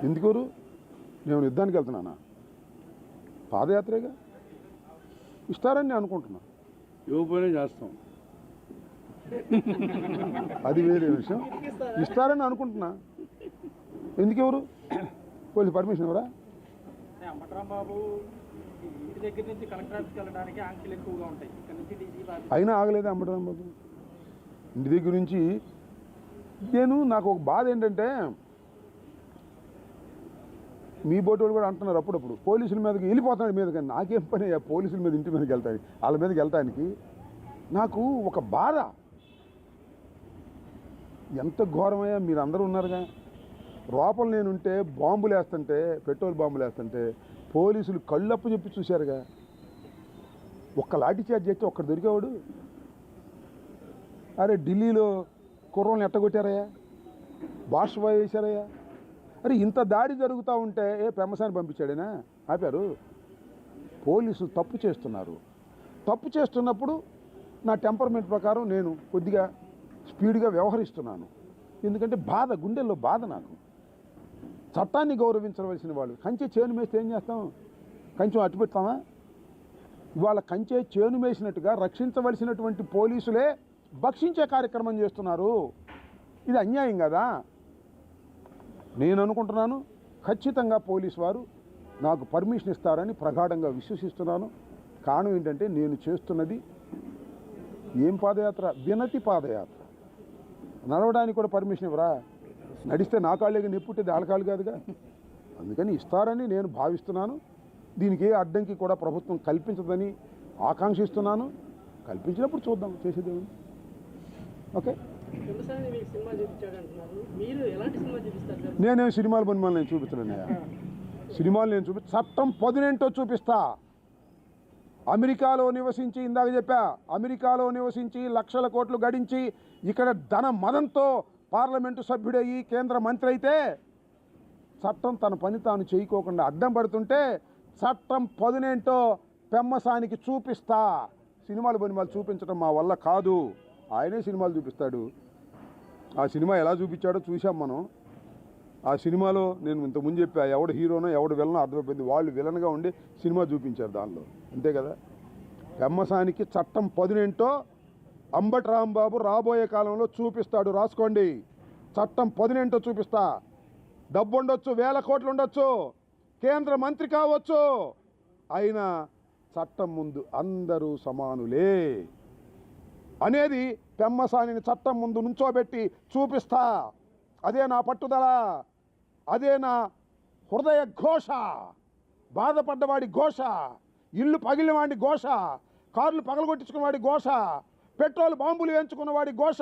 ఎందుకోరు? నేను యుద్ధానికి వెళ్తున్నానా? పాదయాత్రేగా ఇస్తారని నేను అనుకుంటున్నా. ఇవ్వకపోయినా చేస్తాం, అది వేరే విషయం. ఇస్తారని అనుకుంటున్నా. ఎందుకు ఎవరు? పోలీసు పర్మిషన్ ఎవరా? అంబటరాంబాబు ఇంటి దగ్గర నుంచి కలెక్టర్ ఆఫీస్కి వెళ్ళడానికి ఆంక్షలు ఎక్కువగా ఉంటాయి. ఇక్కడ నుంచి డీజీ అయినా ఆగలేదు అంబటరాంబాబు ఇంటి దగ్గర నుంచి. నాకు ఒక బాధ ఏంటంటే, మీ బోటి వాళ్ళు కూడా అంటున్నారు అప్పుడప్పుడు పోలీసుల మీదకి వెళ్ళిపోతున్నాడు మీద. కానీ నాకేం పని పోలీసుల మీద ఇంటి మీదకి వెళ్తాను, వాళ్ళ మీదకి వెళ్తానికి. నాకు ఒక బాధ. ఎంత ఘోరమయ్యా, మీరు అందరూ ఉన్నారుగా. లోపల నేనుంటే బాంబులు వేస్తుంటే, పెట్రోల్ బాంబులు వేస్తుంటే పోలీసులు కళ్ళప్పు చెప్పి చూశారుగా. ఒక్క లాఠీ చార్జ్ చేస్తే ఒక్కడ దొరికేవాడు. అరే ఢిల్లీలో కుర్రల్ని ఎట్టగొట్టారయ్యా, బాష్బాయ్ వేశారయ్యా. అరే ఇంత దాడి జరుగుతూ ఉంటే పెమ్మసాని పంపించాడేనా? ఆపారు. పోలీసులు తప్పు చేస్తున్నారు. తప్పు చేస్తున్నప్పుడు నా టెంపర్మెంట్ ప్రకారం నేను కొద్దిగా స్పీడ్గా వ్యవహరిస్తున్నాను. ఎందుకంటే బాధ, గుండెల్లో బాధ. నాకు చట్టాన్ని గౌరవించవలసిన వాళ్ళు కంచె చేను మేస్తే ఏం చేస్తాం? కంచెం అట్టు పెడతామా? ఇవాళ కంచె చేను మేసినట్టుగా రక్షించవలసినటువంటి పోలీసులే భక్షించే కార్యక్రమం చేస్తున్నారు. ఇది అన్యాయం కదా. నేను అనుకుంటున్నాను ఖచ్చితంగా పోలీసు వారు నాకు పర్మిషన్ ఇస్తారని ప్రగాఢంగా విశ్వసిస్తున్నాను. కారణం ఏంటంటే నేను చేస్తున్నది ఏం పాదయాత్ర? వినతి పాదయాత్ర. నడవడానికి కూడా పర్మిషన్ ఇవ్వరా? నడిస్తే నా కాళ్ళేగా నెప్పుట్టేది, వాళ్ళ కాళ్ళు కాదుగా. అందుకని ఇస్తారని నేను భావిస్తున్నాను. దీనికి ఏ అడ్డంకి కూడా ప్రభుత్వం కల్పించదని ఆకాంక్షిస్తున్నాను. కల్పించినప్పుడు చూద్దాం, చేసేదేమి. ఓకే, నేనేం సినిమాలు పనిమాలు నేను చూపిస్తున్నానయ్యా. సినిమాలు నేను చట్టం పొదినేంటో చూపిస్తా. అమెరికాలో నివసించి, ఇందాక చెప్పా, అమెరికాలో నివసించి లక్షల కోట్లు గడించి ఇక్కడ ధన మదంతో పార్లమెంటు సభ్యుడయ్యి కేంద్ర మంత్రి అయితే చట్టం తన పని తాను చేయకోకుండా అడ్డం పడుతుంటే చట్టం పొదినేంటో పెమ్మసానికి చూపిస్తా. సినిమాలు పనిమాలు చూపించడం మా వల్ల కాదు. ఆయనే సినిమాలు చూపిస్తాడు. ఆ సినిమా ఎలా చూపించాడో చూసాం మనం. ఆ సినిమాలో నేను ఇంతకుముందు చెప్పా, ఎవడు హీరోనో ఎవడు విలనో అర్థమైపోయింది. వాళ్ళు విలన్గా ఉండి సినిమా చూపించారు దానిలో, అంతే కదా. పెమ్మసానికి చట్టం పొదినేంటో అంబటరాంబాబు రాబోయే కాలంలో చూపిస్తాడు. రాసుకోండి, చట్టం పొదినేంటో చూపిస్తా. డబ్బు ఉండొచ్చు, 1000 కోట్లు ఉండొచ్చు, కేంద్ర మంత్రి కావచ్చు, అయినా చట్టం ముందు అందరూ సమానులే అనేది పెమ్మసానిని చట్టం ముందు నుంచోబెట్టి చూపిస్తా. అదే నా పట్టుదల, అదే నా హృదయ ఘోష. బాధపడ్డవాడి ఘోష, ఇల్లు పగిలిన వాడి ఘోష, కార్లు పగలగొట్టించుకున్న వాడి ఘోష, పెట్రోల్ బాంబులు వేయించుకున్న వాడి ఘోష,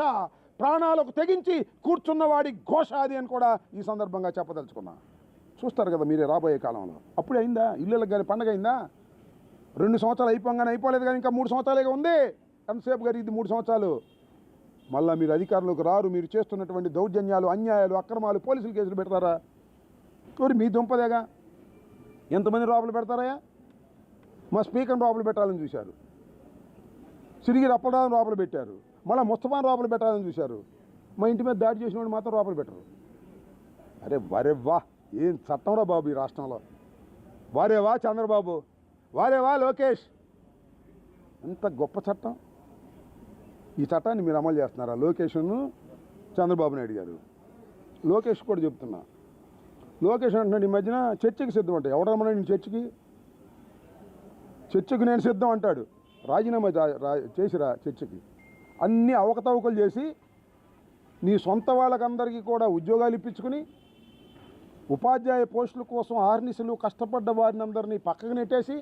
ప్రాణాలకు తెగించి కూర్చున్నవాడి ఘోష అది అని కూడా ఈ సందర్భంగా చెప్పదలుచుకున్నా. చూస్తారు కదా మీరే రాబోయే కాలంలో. అప్పుడే అయిందా ఇళ్ళకి కానీ పండగ అయిందా? 2 సంవత్సరాలు అయిపోగానే అయిపోలేదు కానీ ఇంకా 3 సంవత్సరాలుగా ఉంది. ఎంతసేపు గారు ఇది 3 సంవత్సరాలు. మళ్ళీ మీరు అధికారంలోకి రారు. మీరు చేస్తున్నటువంటి దౌర్జన్యాలు, అన్యాయాలు, అక్రమాలు, పోలీసులు కేసులు పెడతారా? మరి మీ దుంపదేగా. ఎంతమంది లోపల పెడతారయ్యా? మా స్పీకర్ని లోపల పెట్టాలని చూశారు, సిరిగిరి అప్పడాలను లోపల పెట్టారు, మళ్ళీ ముస్తఫాను లోపల పెట్టాలని చూశారు. మా ఇంటి మీద దాడి చేసిన వాడు మాత్రం లోపల పెట్టరు. అరే వరేవా, ఏం చట్టంరా బాబు ఈ రాష్ట్రంలో. వారేవా చంద్రబాబు, వారేవా లోకేష్, ఎంత గొప్ప చట్టం. ఈ చట్టాన్ని మీరు అమలు చేస్తున్నారా? లోకేష్ను చంద్రబాబు నాయుడు గారు. లోకేష్ కూడా చెప్తున్నా, లోకేష్ అంటున్నాడు ఈ మధ్యన చర్చకి సిద్ధం అంట. ఎవడు రమ్మన్నాడు నేను చర్చకి నేను సిద్ధం అంటాడు. రాజీనామా చేసిరా చర్చకి. అన్ని అవకతవకలు చేసి నీ సొంత వాళ్ళకందరికీ కూడా ఉద్యోగాలు ఇప్పించుకుని ఉపాధ్యాయ పోస్టుల కోసం ఆర్నిసలు కష్టపడ్డ వారిని అందరినీ పక్కకు నెట్టేసి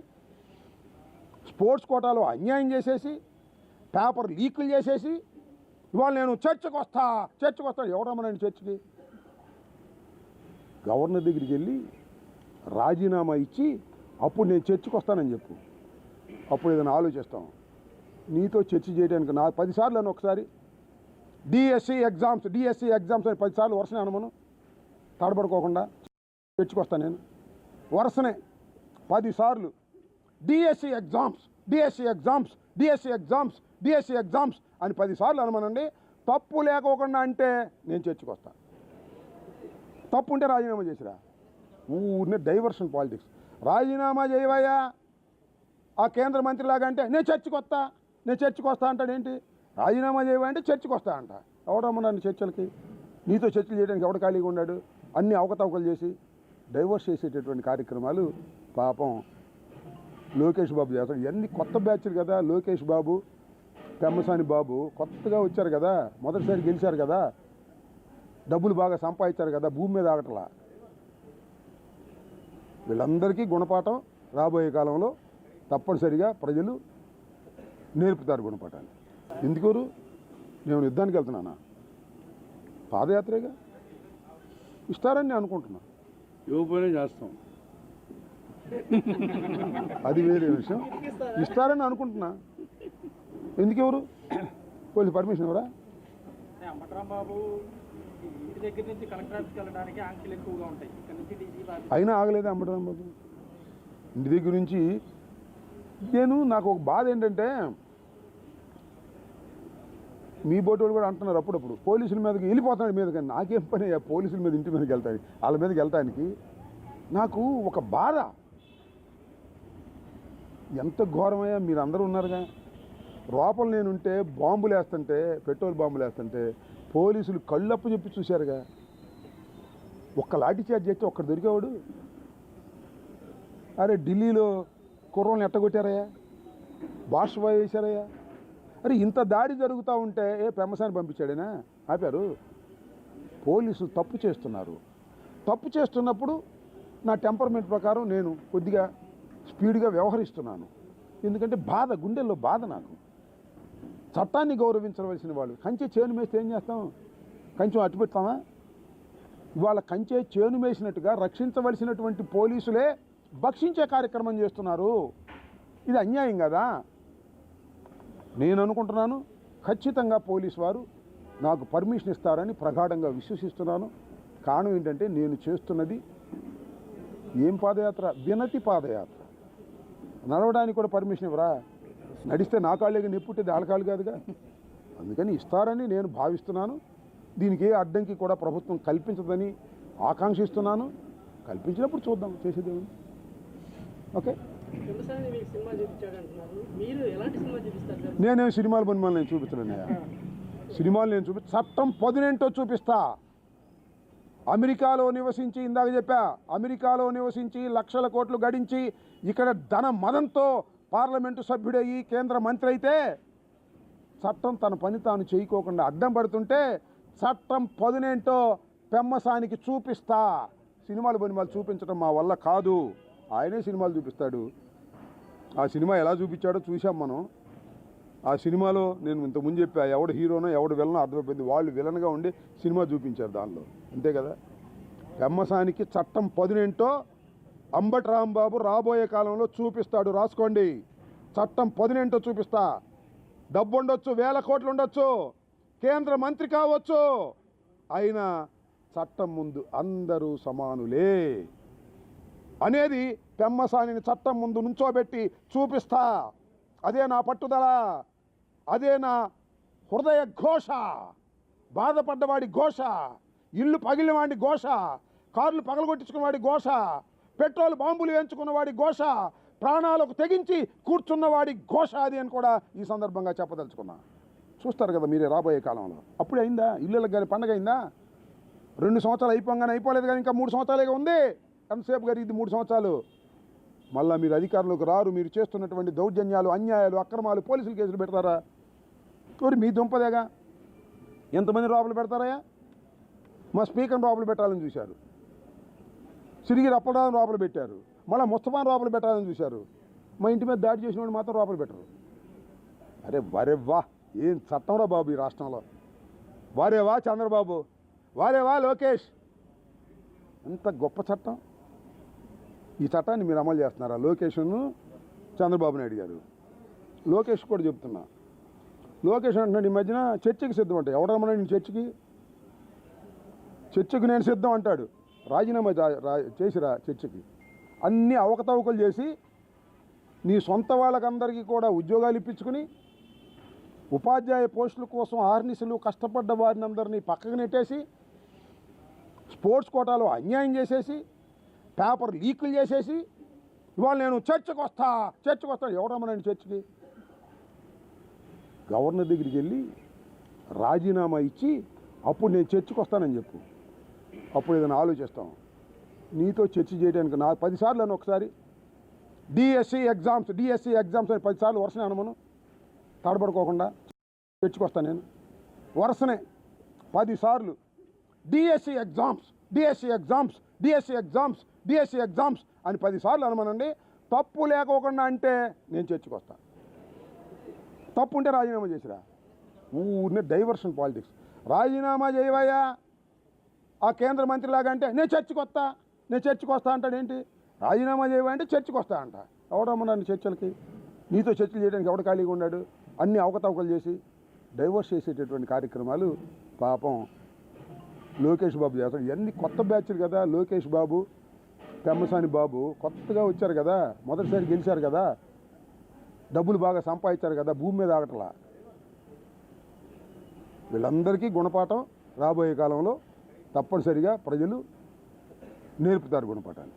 స్పోర్ట్స్ కోటాలో అన్యాయం చేసేసి పేపర్ లీకులు చేసేసి ఇవాళ నేను చర్చకు వస్తాను. ఎవరమ్మనండి చర్చకి? గవర్నర్ దగ్గరికి వెళ్ళి రాజీనామా ఇచ్చి అప్పుడు నేను చర్చకు వస్తానని చెప్పు. అప్పుడు ఏదైనా ఆలోచిస్తాం. నీతో చర్చ చేయడానికి నా 10 సార్లు అని ఒకసారి డిఎస్సి ఎగ్జామ్స్ అని 10 సార్లు వరుసనే అనమను, తడబడుకోకుండా చర్చకు వస్తాను నేను. వరుసనే 10 సార్లు డిఎస్సి ఎగ్జామ్స్ అని 10 సార్లు అనమనండి. తప్పు లేకోకుండా అంటే నేను చర్చకు వస్తాను. తప్పు ఉంటే రాజీనామా చేసిరా. ఊరినే డైవర్షన్ పాలిటిక్స్. రాజీనామా చేయవయ్యా ఆ కేంద్ర మంత్రిలాగా అంటే నేను చర్చకు వస్తా అంటాడేంటి? రాజీనామా చేయవా అంటే చర్చకు వస్తా అంట. ఎవడమ్మన్నాను చర్చలకి? నీతో చర్చలు చేయడానికి ఎవడ ఖాళీగా ఉన్నాడు? అన్ని అవకతవకలు చేసి డైవర్స్ చేసేటటువంటి కార్యక్రమాలు పాపం లోకేష్ బాబు చేస్తాడు. ఇవన్నీ కొత్త బ్యాచ్లు కదా. లోకేష్ బాబు, పెమ్మసాని బాబు కొత్తగా వచ్చారు కదా, మొదటిసారి గెలిచారు కదా, డబ్బులు బాగా సంపాదించారు కదా, భూమి మీద ఆగటలా. వీళ్ళందరికీ గుణపాఠం రాబోయే కాలంలో తప్పనిసరిగా ప్రజలు నేర్పుతారు గుణపాఠాన్ని. ఎందుకోరు? నేను యుద్ధానికి వెళ్తున్నానా? పాదయాత్రేగా ఇస్తారని నేను అనుకుంటున్నా. ఇవ్వకపోయినా చేస్తాం. అది వేరే విషయం. ఇస్తారని అనుకుంటున్నా. ఎందుకు ఎవరు పోలీసు పర్మిషన్ ఎవరా? అంబటరాంబాబు ఇంటి దగ్గర నుంచి కలెక్టర్ ఆఫీస్కి వెళ్ళడానికి ఆంక్షలు ఎక్కువగా ఉంటాయి. ఇక్కడ నుంచి డీజీపీ అయినా ఆగలేదు అంబటరాంబాబు ఇంటి దగ్గర నుంచి. నాకు ఒక బాధ ఏంటంటే, మీ బోటి వాళ్ళు కూడా అంటున్నారు అప్పుడప్పుడు పోలీసుల మీదకి వెళ్ళిపోతాడు మీద. కానీ నాకేం పని పోలీసుల మీద ఇంటి మీదకి వెళ్తాను, వాళ్ళ మీదకి వెళ్తానికి నాకు ఒక బాధ. ఎంత ఘోరమయ్యా, మీరు అందరూ ఉన్నారుగా. లోపల నేనుంటే బాంబులు వేస్తుంటే, పెట్రోల్ బాంబులు వేస్తుంటే పోలీసులు కళ్ళప్పు చెప్పి చూశారుగా. ఒక్క లాఠీ చార్జ్ చేస్తే ఒక్కడు దొరికేవాడు. అరే ఢిల్లీలో కుర్రల్ని ఎట్టగొట్టారయ్యా, బాష్పాయ్ వేశారయ్యా. అరే ఇంత దాడి జరుగుతూ ఉంటే పెమ్మసాని పంపించాడేనా? ఆపారు. పోలీసులు తప్పు చేస్తున్నారు. తప్పు చేస్తున్నప్పుడు నా టెంపర్మెంట్ ప్రకారం నేను కొద్దిగా స్పీడ్గా వ్యవహరిస్తున్నాను. ఎందుకంటే బాధ, గుండెల్లో బాధ నాకు. చట్టాన్ని గౌరవించవలసిన వాళ్ళు కంచె చేను మేస్తే ఏం చేస్తాం? కంచెం అట్టు పెడతామా? ఇవాళ కంచె చేను మేసినట్టుగా రక్షించవలసినటువంటి పోలీసులే భక్షించే కార్యక్రమం చేస్తున్నారు. ఇది అన్యాయం కదా. నేను అనుకుంటున్నాను ఖచ్చితంగా పోలీసు వారు నాకు పర్మిషన్ ఇస్తారని ప్రగాఢంగా విశ్వసిస్తున్నాను. కారణం ఏంటంటే నేను చేస్తున్నది ఏం పాదయాత్ర? వినతి పాదయాత్ర. నడవడానికి కూడా పర్మిషన్ ఇవ్వరా? నడిస్తే నా కాళ్ళేగా నెప్పుట్టేది, వాళ్ళ కాళ్ళు కాదుగా. అందుకని ఇస్తారని నేను భావిస్తున్నాను. దీనికి ఏ అడ్డంకి కూడా ప్రభుత్వం కల్పించదని ఆకాంక్షిస్తున్నాను. కల్పించినప్పుడు చూద్దాం, చేసేదేమని. ఓకే, నేనేం సినిమాలు బొమ్మలు నేను చూపించలేనయ్యా. సినిమాలు నేను చట్టం పొదినేంటో చూపిస్తా. అమెరికాలో నివసించి, ఇందాక చెప్పా, అమెరికాలో నివసించి లక్షల కోట్లు గడించి ఇక్కడ ధన మదంతో పార్లమెంటు సభ్యుడయ్యి కేంద్ర మంత్రి అయితే చట్టం తన పని తాను చేయకోకుండా అడ్డం పడుతుంటే చట్టం పొదినేంటో పెమ్మసానికి చూపిస్తా. సినిమాలు బొమ్మలు చూపించడం మా వల్ల కాదు. ఆయనే సినిమాలు చూపిస్తాడు. ఆ సినిమా ఎలా చూపించాడో చూసాం మనం. ఆ సినిమాలో నేను ఇంతకుముందు చెప్పా, ఎవడు హీరోనో ఎవడు విలనో అర్థమైపోయింది. వాళ్ళు విలన్గా ఉండి సినిమా చూపించారు దానిలో, అంతే కదా. పెమ్మసానికి చట్టం పొదినేంటో అంబటరాంబాబు రాబోయే కాలంలో చూపిస్తాడు. రాసుకోండి, చట్టం పొదినేంటో చూపిస్తా. డబ్బు ఉండొచ్చు, 1000 కోట్లు ఉండొచ్చు, కేంద్ర మంత్రి కావచ్చు, అయినా చట్టం ముందు అందరూ సమానులే అనేది పెమ్మసానిని చట్టం ముందు నుంచోబెట్టి చూపిస్తా. అదే నా పట్టుదల, అదే నా హృదయ ఘోష. బాధపడ్డవాడి ఘోష, ఇల్లు పగిలినవాడి ఘోష, కార్లు పగలగొట్టించుకున్నవాడి ఘోష, పెట్రోల్ బాంబులు వేయించుకున్నవాడి ఘోష, ప్రాణాలకు తెగించి కూర్చున్నవాడి ఘోష అది అని కూడా ఈ సందర్భంగా చెప్పదలుచుకున్నా. చూస్తారు కదా మీరే రాబోయే కాలంలో. అప్పుడే అయిందా ఇళ్ళకి కానీ పండగ అయిందా? 2 సంవత్సరాలు అయిపోగానే అయిపోలేదు కానీ ఇంకా 3 సంవత్సరాలుగా ఉంది. ఎంతసేపు గారు ఇది 3 సంవత్సరాలు. మళ్ళీ మీరు అధికారంలోకి రారు. మీరు చేస్తున్నటువంటి దౌర్జన్యాలు, అన్యాయాలు, అక్రమాలు, పోలీసులు కేసులు పెడతారా? మరి మీ దుంపదేగా. ఎంతమంది లోపల పెడతారయ్యా? మా స్పీకర్ని లోపల పెట్టాలని చూశారు, సిరిగి రప్పడాలను లోపల పెట్టారు, మళ్ళీ ముస్తఫాను లోపల పెట్టాలని చూశారు. మా ఇంటి మీద దాడి చేసిన వాడు మాత్రం లోపల పెట్టరు. అరే వరేవా, ఏం చట్టంరా బాబు ఈ రాష్ట్రంలో. వారేవా చంద్రబాబు, వారేవా లోకేష్, ఎంత గొప్ప చట్టం. ఈ చట్టాన్ని మీరు అమలు చేస్తున్నారా? లోకేష్ను చంద్రబాబు నాయుడు గారు. లోకేష్ కూడా చెప్తున్నా, లోకేష్ అంటున్నాడు ఈ మధ్యన చర్చకి సిద్ధం అంటాడు. ఎవడమ్మన్నాడు నేను చర్చకి నేను సిద్ధం అంటాడు. రాజీనామా చేసిరా చర్చకి. అన్ని అవకతవకలు చేసి నీ సొంత వాళ్ళకందరికీ కూడా ఉద్యోగాలు ఇప్పించుకుని ఉపాధ్యాయ పోస్టుల కోసం ఆర్నిసలు కష్టపడ్డ వారిని అందరినీ పక్కకు నెట్టేసి స్పోర్ట్స్ కోటాలో అన్యాయం చేసేసి పేపర్ లీకులు చేసేసి ఇవాళ నేను చర్చకు వస్తా ఎవరమ్మనండి చర్చకి? గవర్నర్ దగ్గరికి వెళ్ళి రాజీనామా ఇచ్చి అప్పుడు నేను చర్చకు వస్తానని చెప్పు. అప్పుడు ఏదైనా ఆలోచిస్తాం. నీతో చర్చ చేయడానికి 10 సార్లు అని ఒకసారి డిఎస్సి ఎగ్జామ్స్ అని 10 సార్లు వరుసనే అనమను, తడబడుకోకుండా చర్చకు వస్తాను నేను. వరుసనే 10 సార్లు డిఎస్సి ఎగ్జామ్స్ అని 10 సార్లు అనమనండి. తప్పు లేకోకుండా అంటే నేను చర్చకు వస్తాను. తప్పు ఉంటే రాజీనామా చేసిరా. ఊరినే డైవర్షన్ పాలిటిక్స్. రాజీనామా చేయవయ్యా ఆ కేంద్ర మంత్రిలాగా అంటే నేను చర్చకు వస్తా అంటాడేంటి? రాజీనామా చేయవా అంటే చర్చకు వస్తా అంట. ఎవడమ్మన్నాడు చర్చలకి? నీతో చర్చలు చేయడానికి ఎవడు ఖాళీగా ఉన్నాడు? అన్ని అవకతవకలు చేసి డైవర్స్ చేసేటటువంటి కార్యక్రమాలు పాపం లోకేష్ బాబు చేస్తాడు. ఇవన్నీ కొత్త బ్యాచ్లు కదా. లోకేష్ బాబు, పెమ్మసాని బాబు కొత్తగా వచ్చారు కదా, మొదటిసారి గెలిచారు కదా, డబ్బులు బాగా సంపాదించారు కదా, భూమి మీద ఆగటలా. వీళ్ళందరికీ గుణపాఠం రాబోయే కాలంలో తప్పనిసరిగా ప్రజలు నేర్పుతారు గుణపాఠాన్ని.